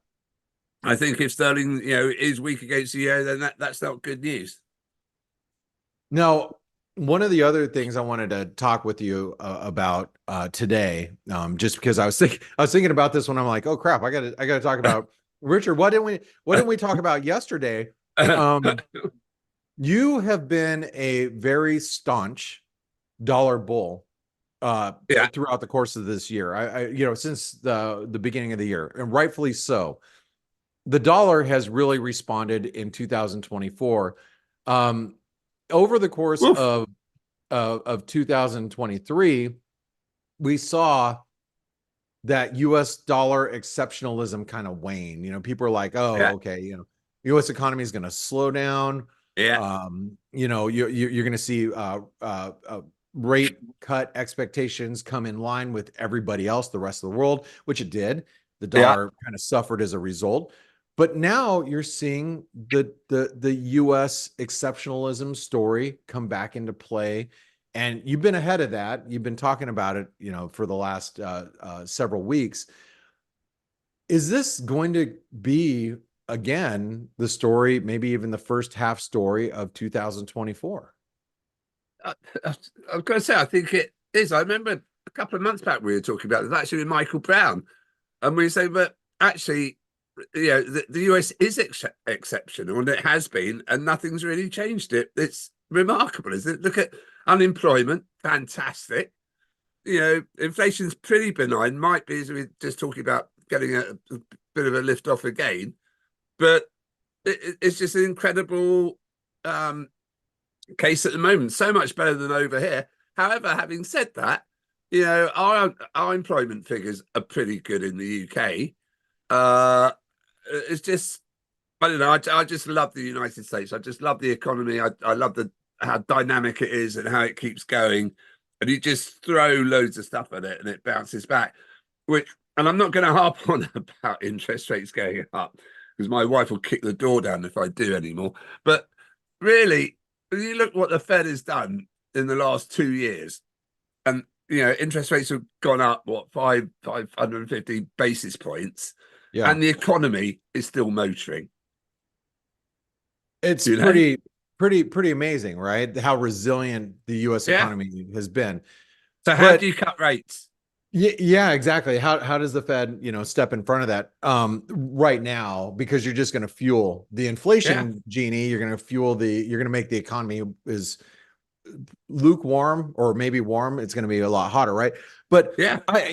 Speaker 4: think if sterling, is weak against the euro, then that's not good news.
Speaker 1: Now, one of the other things I wanted to talk with you about today, just because I was thinking about this when I'm like, oh crap, I got to talk about Richard. What didn't we talk about yesterday? You have been a very staunch dollar bull throughout the course of this year. I since the beginning of the year, and rightfully so. The dollar has really responded in 2024. Over the course of 2023, we saw that U.S. dollar exceptionalism kind of wane. People are like, "Oh, okay, U.S. economy is going to slow down."
Speaker 4: Yeah.
Speaker 1: You're going to see rate cut expectations come in line with everybody else, the rest of the world, which it did. The dollar kind of suffered as a result. But now you're seeing the U.S. exceptionalism story come back into play, and you've been ahead of that. You've been talking about it, for the last several weeks. Is this going to be again the story, maybe even the first half story of 2024?
Speaker 4: I was going to say, I think it is. I remember a couple of months back we were talking about this actually with Michael Brown, and we were saying, but actually, the US is exceptional, and it has been, and nothing's really changed it. It's remarkable, isn't it? Look at unemployment, fantastic. Inflation's pretty benign. Might be, as we were just talking about, getting a bit of a lift off again, but it's just an incredible case at the moment. So much better than over here. However, having said that, you know, our employment figures are pretty good in the UK. It's just, I don't know. I just love the United States. I just love the economy. I love how dynamic it is and how it keeps going. And you just throw loads of stuff at it and it bounces back. And I'm not going to harp on about interest rates going up because my wife will kick the door down if I do anymore. But really, when you look what the Fed has done in the last 2 years, and you know, interest rates have gone up, what, 550 basis points,
Speaker 1: Yeah.
Speaker 4: and the economy is still motoring.
Speaker 1: It's
Speaker 4: You know?
Speaker 1: pretty amazing, right? How resilient the US
Speaker 4: Yeah.
Speaker 1: economy has been.
Speaker 4: So how
Speaker 1: But
Speaker 4: do you cut rates?
Speaker 1: yeah, exactly. How does the Fed, step in front of that right now? Because you're just going to fuel the inflation genie. You're going to make the economy is lukewarm or maybe warm. It's going to be a lot hotter, right? But
Speaker 4: Yeah.
Speaker 1: I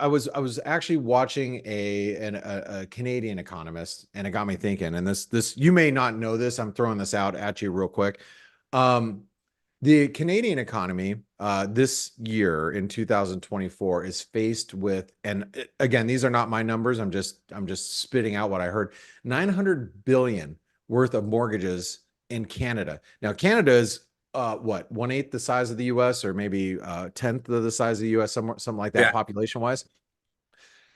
Speaker 1: was actually watching a Canadian economist, and it got me thinking. And this you may not know this. I'm throwing this out at you real quick. The Canadian economy this year in 2024 is faced with, and again, these are not my numbers. I'm just spitting out what I heard. 900 billion worth of mortgages in Canada. Now, Canada is what, 1/8 the size of the US, or maybe 1/10 of the size of the US, something like that,
Speaker 4: Yeah.
Speaker 1: population wise.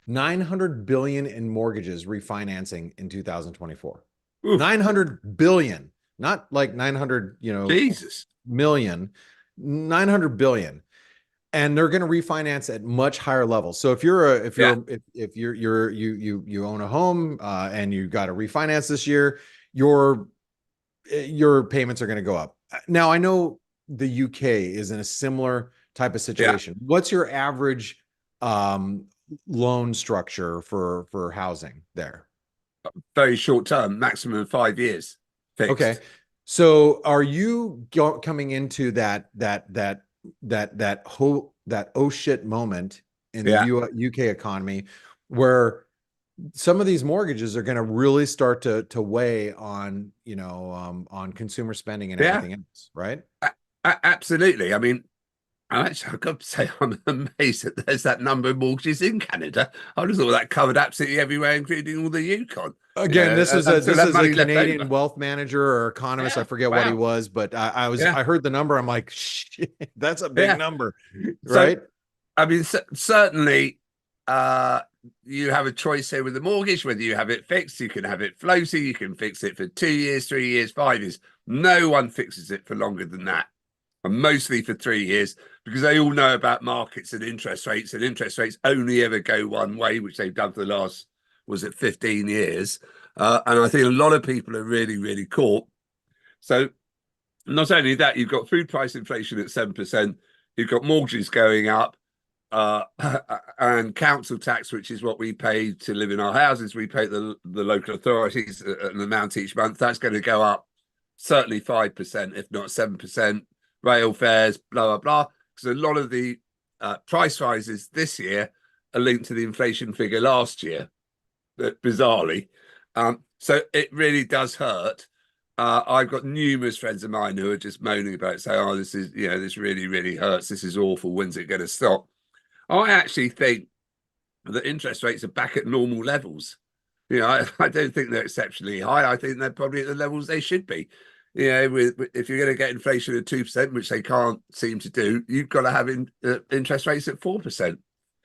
Speaker 1: 900 billion in mortgages refinancing in 2024.
Speaker 4: Oof.
Speaker 1: 900 billion, not like 900,
Speaker 4: Jesus.
Speaker 1: million, 900 billion. And they're going to refinance at much higher levels. So if you own a home and you got to refinance this year, your payments are going to go up. Now, I know the UK is in a similar type of situation. What's your average loan structure for housing there?
Speaker 4: Very short term, maximum 5 years. Fixed.
Speaker 1: Okay. So are you coming into that oh shit moment in the UK economy where some of these mortgages are going to really start to weigh on, on consumer spending and everything else, right?
Speaker 4: Absolutely. I mean, I've got to say, I'm amazed that there's that number of mortgages in Canada. I just thought that covered absolutely everywhere, including all the Yukon.
Speaker 1: Again, this is a Canadian
Speaker 4: over.
Speaker 1: wealth manager or economist. I forget what he was, but I heard the number. I'm like, shit, that's a big number, right?
Speaker 4: So, I mean, certainly, you have a choice here with the mortgage, whether you have it fixed, you can have it floating, you can fix it for 2 years, 3 years, 5 years. No one fixes it for longer than that. And mostly for 3 years, because they all know about markets and interest rates only ever go one way, which they've done for the last, 15 years. And I think a lot of people are really, really caught. So not only that, you've got food price inflation at 7%, you've got mortgages going up, and council tax, which is what we pay to live in our houses. We pay the local authorities an amount each month. That's going to go up certainly 5%, if not 7%. Rail fares, blah, blah, blah. Because a lot of the price rises this year are linked to the inflation figure last year, bizarrely. So it really does hurt. I've got numerous friends of mine who are just moaning about it, saying, oh, this really, really hurts. This is awful. When's it going to stop? I actually think that interest rates are back at normal levels. I don't think they're exceptionally high. I think they're probably at the levels they should be. If you're going to get inflation at 2%, which they can't seem to do, you've got to have interest rates at 4%.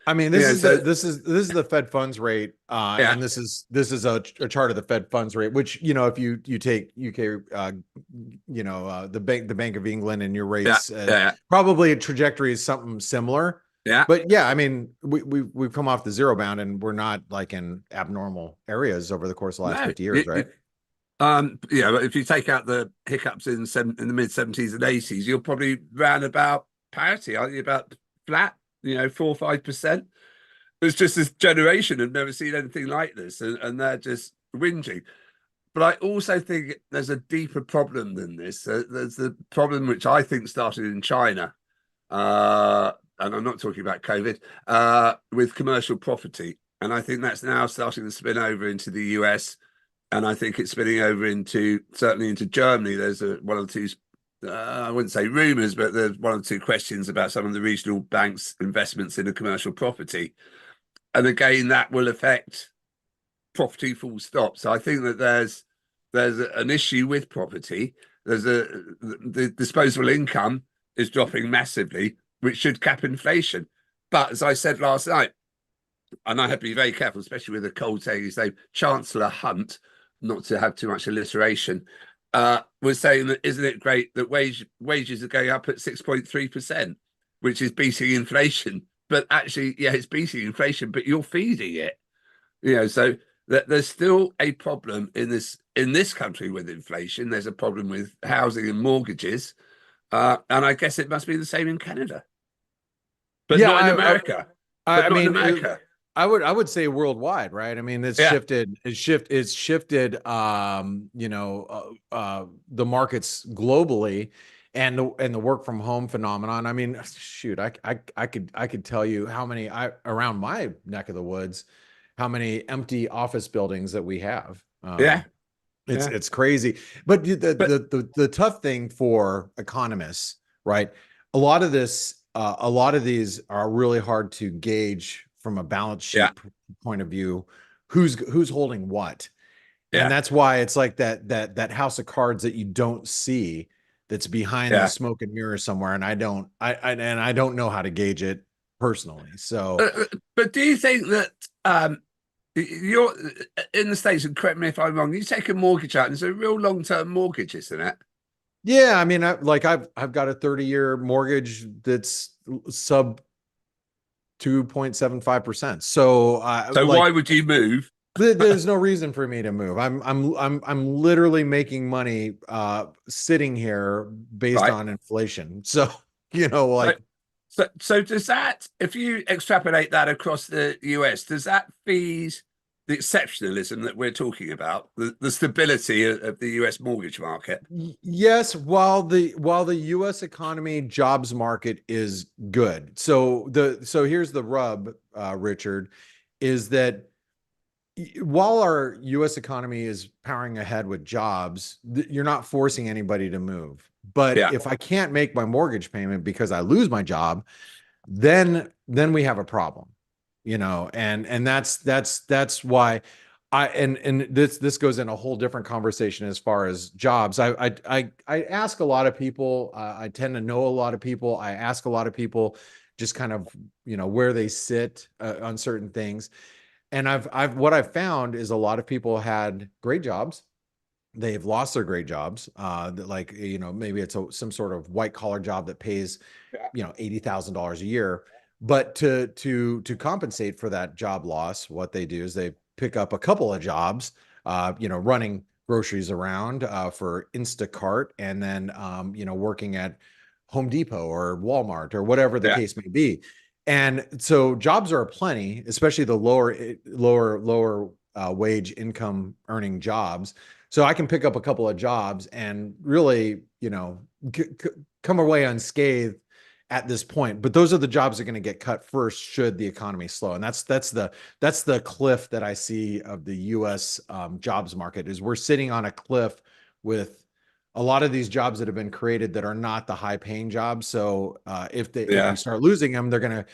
Speaker 1: I mean, this is the Fed funds rate, and this is a chart of the Fed funds rate, which if you take UK, the Bank of England and your rates, probably a trajectory is something similar.
Speaker 4: Yeah,
Speaker 1: but I mean, we've come off the zero bound, and we're not like in abnormal areas over the course of the last 50 years, right?
Speaker 4: But if you take out the hiccups in the mid 70s and 80s, you're probably round about parity, aren't you? About flat, 4 or 5%. It's just this generation have never seen anything like this, and they're just whinging. But I also think there's a deeper problem than this. There's the problem which I think started in China, and I'm not talking about COVID, with commercial property. And I think that's now starting to spin over into the US. And I think it's spinning over certainly into Germany. There's one or two I wouldn't say rumors, but there's one or two questions about some of the regional banks' investments in a commercial property. And again, that will affect property full stop. So I think that there's an issue with property. The disposable income is dropping massively, which should cap inflation. But as I said last night, and I have to be very careful, especially with the cold saying his name, Chancellor Hunt, not to have too much alliteration, was saying that isn't it great that wages are going up at 6.3%, which is beating inflation. But actually, yeah, it's beating inflation, but you're feeding it. So there's still a problem in this country with inflation. There's a problem with housing and mortgages, and I guess it must be the same in Canada, but
Speaker 1: Yeah,
Speaker 4: not in America.
Speaker 1: I
Speaker 4: But not in
Speaker 1: mean,
Speaker 4: America.
Speaker 1: I would say worldwide, right? I mean,
Speaker 4: Yeah.
Speaker 1: it's shifted, the markets globally, and the work from home phenomenon. I mean, shoot, I could tell you how many around my neck of the woods, how many empty office buildings that we have.
Speaker 4: Yeah.
Speaker 1: It's crazy. But
Speaker 4: But
Speaker 1: the tough thing for economists, right? A lot of these are really hard to gauge from a balance
Speaker 4: yeah,
Speaker 1: sheet point of view, who's holding what. And
Speaker 4: yeah,
Speaker 1: that's why it's like that house of cards that you don't see, that's behind the
Speaker 4: yeah.
Speaker 1: smoke and mirrors somewhere. And I don't know how to gauge it personally. So
Speaker 4: But do you think that you're in the States, and correct me if I'm wrong, you take a mortgage out, and it's a real long-term mortgage, isn't it?
Speaker 1: yeah, I mean, I've got a 30-year mortgage that's sub 2.75%. So
Speaker 4: So why would you move?
Speaker 1: there's no reason for me to move. I'm literally making money sitting here based
Speaker 4: Right.
Speaker 1: on inflation. So, like,
Speaker 4: So does that, if you extrapolate that across the US, does that feed the exceptionalism that we're talking about, the stability of the US mortgage market?
Speaker 1: yes, while the US economy jobs market is good. So here's the rub, Richard, is that while our US economy is powering ahead with jobs, you're not forcing anybody to move. But
Speaker 4: Yeah,
Speaker 1: if I can't make my mortgage payment because I lose my job, then we have a problem, and that's why and this goes in a whole different conversation as far as jobs. I ask a lot of people. I tend to know a lot of people. I ask a lot of people just kind of where they sit on certain things. And what I've found is a lot of people had great jobs. They've lost their great jobs. That, like, maybe it's some sort of white collar job that pays,
Speaker 4: yeah,
Speaker 1: $80,000 a year. But to compensate for that job loss, what they do is they pick up a couple of jobs, running groceries around for Instacart, and then working at Home Depot or Walmart or whatever the
Speaker 4: yeah,
Speaker 1: case may be. And so jobs are aplenty, especially the lower wage income earning jobs. So I can pick up a couple of jobs and really, come away unscathed at this point. But those are the jobs that are going to get cut first should the economy slow. And that's the cliff that I see of the U.S. Jobs market. Is we're sitting on a cliff with a lot of these jobs that have been created that are not the high paying jobs. So if we
Speaker 4: yeah.
Speaker 1: start losing them, they're gonna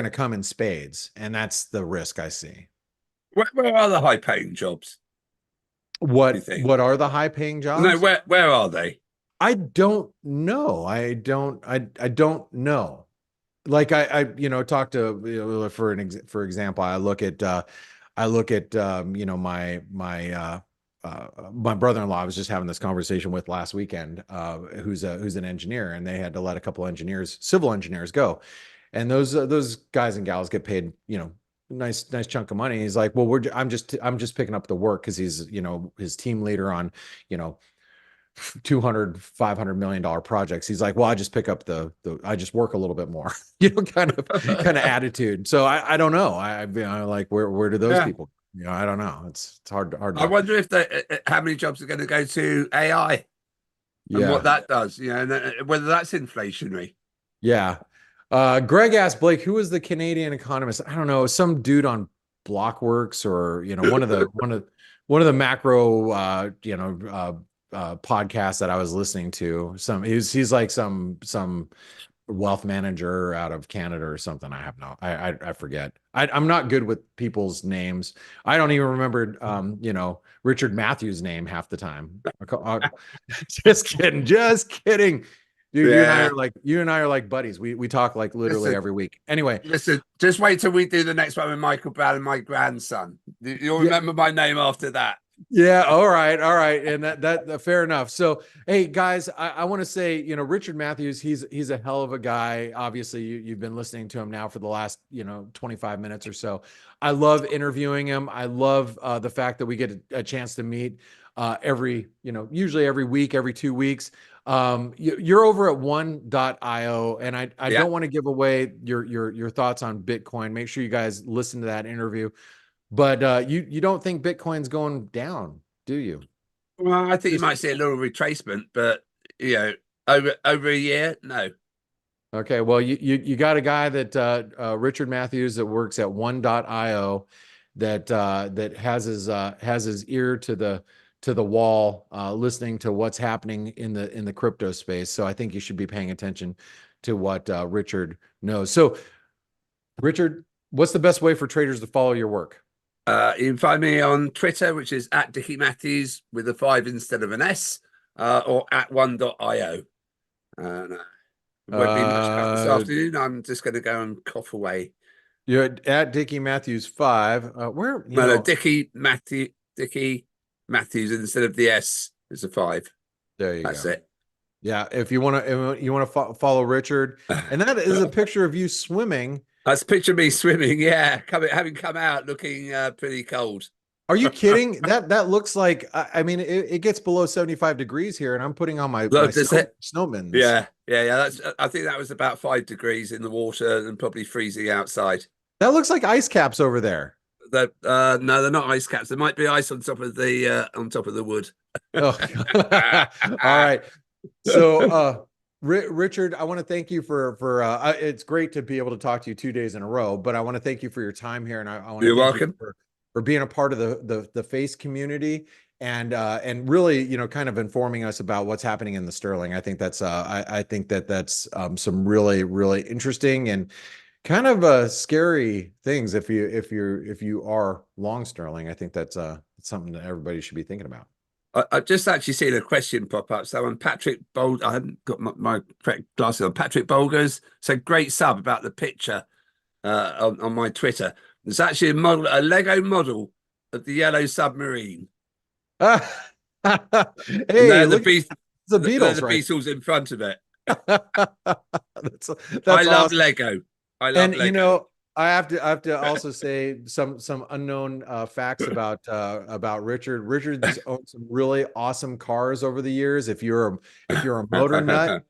Speaker 1: come in spades, and that's the risk I see.
Speaker 4: Where are the high paying jobs, do you
Speaker 1: What
Speaker 4: think?
Speaker 1: what are the high paying
Speaker 4: No,
Speaker 1: jobs?
Speaker 4: where are they?
Speaker 1: I don't know. I don't know. Like talk to, for example, I look at my brother-in-law I was just having this conversation with last weekend, who's an engineer, and they had to let a couple engineers, civil engineers, go. And those guys and gals get paid, nice chunk of money. He's like, well, I'm just picking up the work because he's, his team leader on, you know 200 $500 million projects. He's like, well, I just pick up I just work a little bit more, kind of attitude. So I don't know. Like, where do those
Speaker 4: Yeah.
Speaker 1: people, I don't know. It's hard
Speaker 4: I
Speaker 1: to,
Speaker 4: wonder if how many jobs are going to go to AI and what
Speaker 1: yeah.
Speaker 4: that does, and whether that's inflationary.
Speaker 1: Yeah. Greg asked Blake, who was the Canadian economist? I don't know, some dude on Blockworks, or one of the macro podcast that I was listening to. He's like some wealth manager out of Canada or something. I forget. I'm not good with people's names. I don't even remember Richard Matthews' name half the time. Just kidding, just kidding. Dude,
Speaker 4: Yeah.
Speaker 1: you and I are like buddies. We talk like literally
Speaker 4: Listen,
Speaker 1: every week. Anyway,
Speaker 4: listen, just wait till we do the next one with Michael Brown and my grandson. You'll
Speaker 1: yeah,
Speaker 4: remember my name after that.
Speaker 1: yeah, all right, and that fair enough. So, hey guys, I want to say, Richard Matthews, he's a hell of a guy. Obviously, you've been listening to him now for the last 25 minutes or so. I love interviewing him. I love the fact that we get a chance to meet usually every week, every 2 weeks. You're over at one.io, and I
Speaker 4: Yeah.
Speaker 1: don't want to give away your thoughts on Bitcoin. Make sure you guys listen to that interview. But you don't think Bitcoin's going down, do you?
Speaker 4: Well, I think you might see a little retracement, but over a year, no.
Speaker 1: Okay, well, you got a guy that Richard Matthews that works at one.io that has his ear to the wall, listening to what's happening in the crypto space. So I think you should be paying attention to what Richard knows. So, Richard, what's the best way for traders to follow your work?
Speaker 4: You can find me on Twitter, which is at Dickie Matthews with a 5 instead of an S, or at one.io. Won't be much help this afternoon. I'm just going to go and cough away.
Speaker 1: You're at Dickie Matthews 5.
Speaker 4: Dickie Matthews instead of the S is a 5.
Speaker 1: There you go.
Speaker 4: That's it.
Speaker 1: Yeah, if you want to follow Richard, and that is a picture of you swimming.
Speaker 4: That's a picture of me swimming. Yeah, having come out looking pretty cold.
Speaker 1: Are you kidding? That looks like, I mean, it gets below 75 degrees here, and I'm putting on my snowmen.
Speaker 4: Yeah. I think that was about 5 degrees in the water and probably freezing outside.
Speaker 1: That looks like ice caps over there.
Speaker 4: No, they're not ice caps. There might be ice on top of the wood.
Speaker 1: Oh. All right. So, Richard, I want to thank you for it's great to be able to talk to you 2 days in a row, but I want to thank you for your time here, and I want to
Speaker 4: You're
Speaker 1: thank
Speaker 4: welcome.
Speaker 1: you for being a part of the F.A.C.E community, and really kind of informing us about what's happening in the sterling. I think that's that's some really interesting and kind of scary things if you are long sterling. I think that's something that everybody should be thinking about.
Speaker 4: I've just actually seen a question pop up. So on Patrick Bold, I haven't got my correct glasses on. Patrick Bolgers said great sub about the picture on my Twitter. There's actually a Lego model of the yellow submarine.
Speaker 1: Hey,
Speaker 4: the
Speaker 1: Beatles,
Speaker 4: the Beatles in front of it.
Speaker 1: that's
Speaker 4: I love
Speaker 1: awesome.
Speaker 4: Lego. I love Lego.
Speaker 1: I have to also say some unknown facts about Richard. Richard's owned some really awesome cars over the years. If you're a motor nut,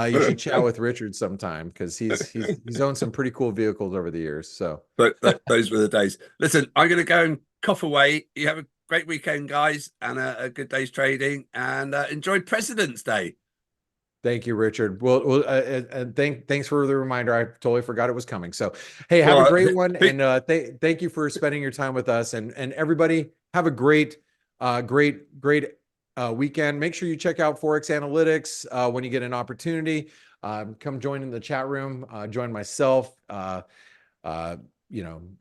Speaker 1: you should chat with Richard sometime, because he's owned some pretty cool vehicles over the years. So,
Speaker 4: but those were the days. Listen, I'm going to go and cough away. You have a great weekend, guys, and a good day's trading, and enjoy President's Day.
Speaker 1: Thank you, Richard. Well, and thanks for the reminder. I totally forgot it was coming. So, hey, have a great one, and thank you for spending your time with us. And everybody, have a great weekend. Make sure you check out ForexAnalytix when you get an opportunity. Come join in the chat room. Join myself,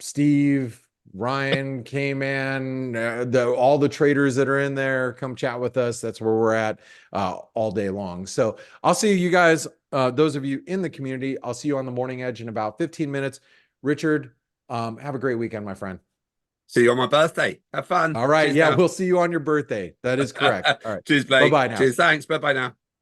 Speaker 1: Steve, Ryan, K-Man, all the traders that are in there. Come chat with us. That's where we're at all day long. So I'll see you guys, those of you in the community. I'll see you on the Morning Edge in about 15 minutes. Richard, have a great weekend, my friend.
Speaker 4: See you on my birthday. Have fun.
Speaker 1: All right.
Speaker 4: Cheers
Speaker 1: yeah,
Speaker 4: now.
Speaker 1: we'll see you on your birthday. That is correct. All right.
Speaker 4: Cheers, Blake.
Speaker 1: Bye-bye now.
Speaker 4: Cheers. Thanks. Bye-bye now.